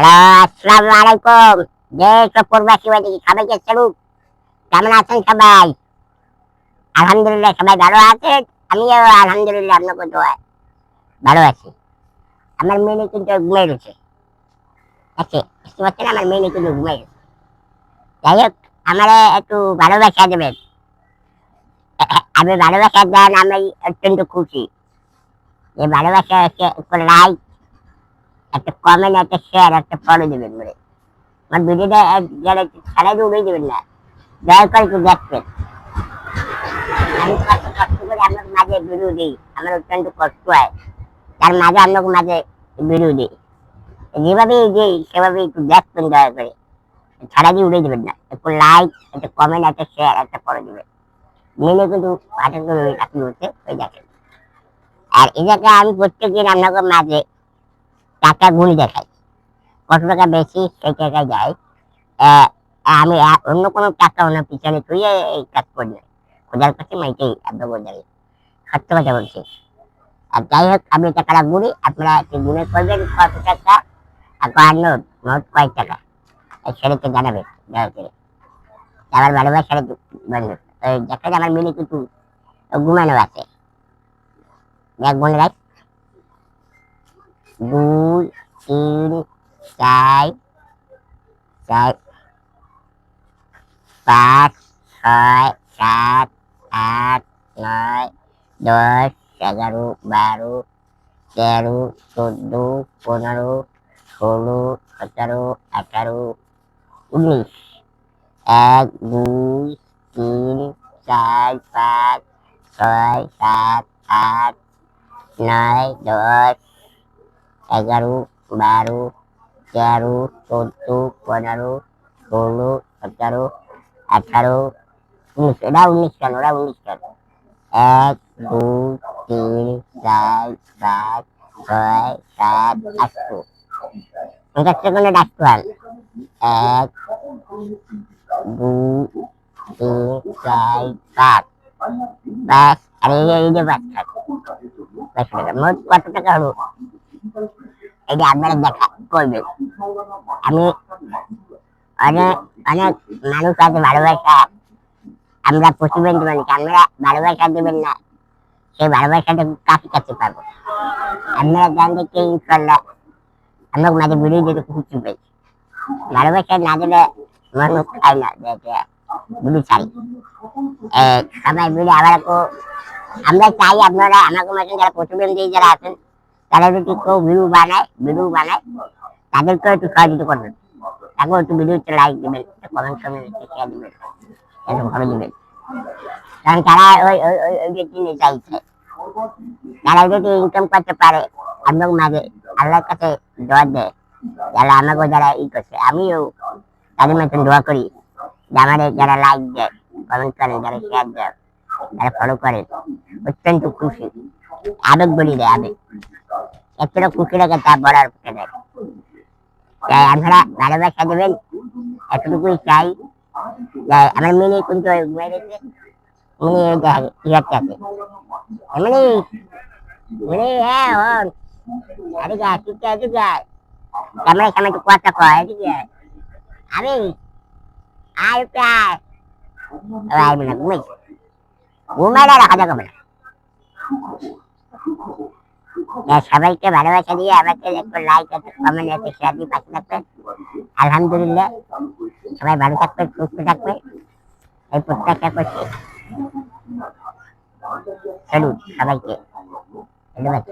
Hello, আসসালামু আলাইকুম। দেশ ও প্রবাসী ওদিকে সবাইকে স্যালুট। কেমন আছেন সবাই? আলহামদুলিল্লাহ সবাই ভালো আছেন। আমিও আলহামদুলিল্লাহ আপনাকে দোয়ায় ভালো আছি। আমার মেয়ে কিন্তু ঘুমাই রয়েছে। আছে বুঝতে পারছেন, আমার মেয়ে কিন্তু ঘুমাই রয়েছে। যাই হোক, আমার একটু ভালোবাসা দেবেন। আমি ভালোবাসা দেন, আমি অত্যন্ত খুশি। এই ভালোবাসা হচ্ছে একটা লাইক, একটা কমেন্ট, একটা শেয়ার, একটা ফলো দেবেন বলে। আমার ভিডিওটা যারা ছাড়াই উড়িয়ে দেবেন না, দয়া করে একটু দেখবেন। আমি কত কষ্ট করে আপনার মাঝে ভিডিও দিই, আমার অত্যন্ত কষ্ট হয়, তার মাঝে আপনার মাঝে ভিডিও দিই। যেভাবেই দিই সেভাবে একটু দেখবেন দয়া করে, ছাড়া দিয়ে উড়ে দেবেন না। একটু লাইক, একটা কমেন্ট, একটা শেয়ার, একটা করে দেবেন। মিলে কিন্তু পাঠক আপনি হচ্ছে ওই দেখেন। আর এই জায়গায় আমি প্রত্যেকদিন আপনাদের মাঝে টাকা গুণি দেখাই, কত টাকা বেশি সেই টাকায় যায়। আমি অন্য কোনো টাকা অন্য পিছনে তুই এই কাজ করি না। খোঁজার কাছে মাইকেই আপনাকে জানি, সত্য কথা বলছি। আর যাই হোক, আমি টাকাটা গুনি, আপনারা একটু গুনে করবেন কত টাকা আর নোট মোট কয়েক টাকা সেটাকে জানাবেন দয়া করে। আমার ভালোবাসার বন্ধু দেখেন, আমার মিলে কিন্তু ঘুমানো আছে। দেখ মনে রাখ, 2, 3, 4, 4, 5, 6, 7, 8, 9, 10, 11, 12, 13, 14, 15, 16, 17, 18, 19। 1, 2, 3, 4, 5, 6, 7, 8, 9, 10, 11, 12, 13, 14, 15, 16, 17, 18, 19। এটা 19 কেন? ওরা 19 কেন? 1, 2, 3, 4, 5, 6, 7, 8। 50 সেকেন্ডে ডাকতে হয়। 1, 2, 3, 4, 5। ব্যাস। আর এই যে বাচ্চা, মোট কত টাকা হলো এটা আপনারা দেখা করবেন। আমি অনেক অনেক মানুষ আছে ভালোবাসা, আমরা প্রতিবন্ধী মানুষ, আমরা ভালোবাসা দেবেন না, সেই ভালোবাসাটা কাছে কাছে পাবো। আপনারা জান দেখে ইনশাল্লাহ আমরা মাঝে বেরিয়ে যেতে খুশি পাই। ভালোবাসা না দিলে মানুষ খায় না, দেখে বুঝি চাই। সবাই মিলে আবার আমরা চাই আপনারা আমাকে মতন যারা প্রতিবন্ধী যারা আছেন, তারা যদি কেউ ভিডিও বানায় তাদেরকেও একটু সহযোগিতা করবেন। তাকেও একটু ভিডিওতে লাইক দেবেন, কমেন্ট করবেন, শেয়ার দেবেন, একটু ভালো দেবেন। কারণ তারা ওই ওই ওই ওই যে কিনে চাইছে, তারা যদি ইনকাম করতে পারে আপনার মাঝে, আল্লাহর কাছে দোয়া দেয়, যারা আমাকে যারা করছে, আমিও তাদের মতন দোয়া করি যে আমাদের যারা লাইক দেয়, কমেন্ট করেন, যারা শেয়ার দেয়, যারা ফলো করেন, অত্যন্ত খুশি। আবেগ বলি দেয়, আবেগ এতটা খুশি লাগে তা বলার পক্ষে। তাই আপনারা ভালোবাসা দেবেন, এতটুকুই চাই। আমার মেয়ে কিন্তু মেরেছে, উনি ইয়াতে আছে। এমনি উনি হ্যাঁ হন, আরে গা ঠিক আছে যায়, ক্যামেরার সামনে একটু কথা কয়, ঠিক আছে? আমি আর প্রায় আসবে না, ঘুমাইলে রাখা যাবে না। সবাইকে ভালোবাসা দিয়ে আমাকে একটু লাইক আছে, কমেন্ট আছে, শেয়ার দিয়ে পাশে থাকবেন। আলহামদুলিল্লাহ সবাই ভালো থাকবেন, সুস্থ থাকবেন, এই প্রত্যাশা করছি। স্যালুট সবাইকে, ধন্যবাদ।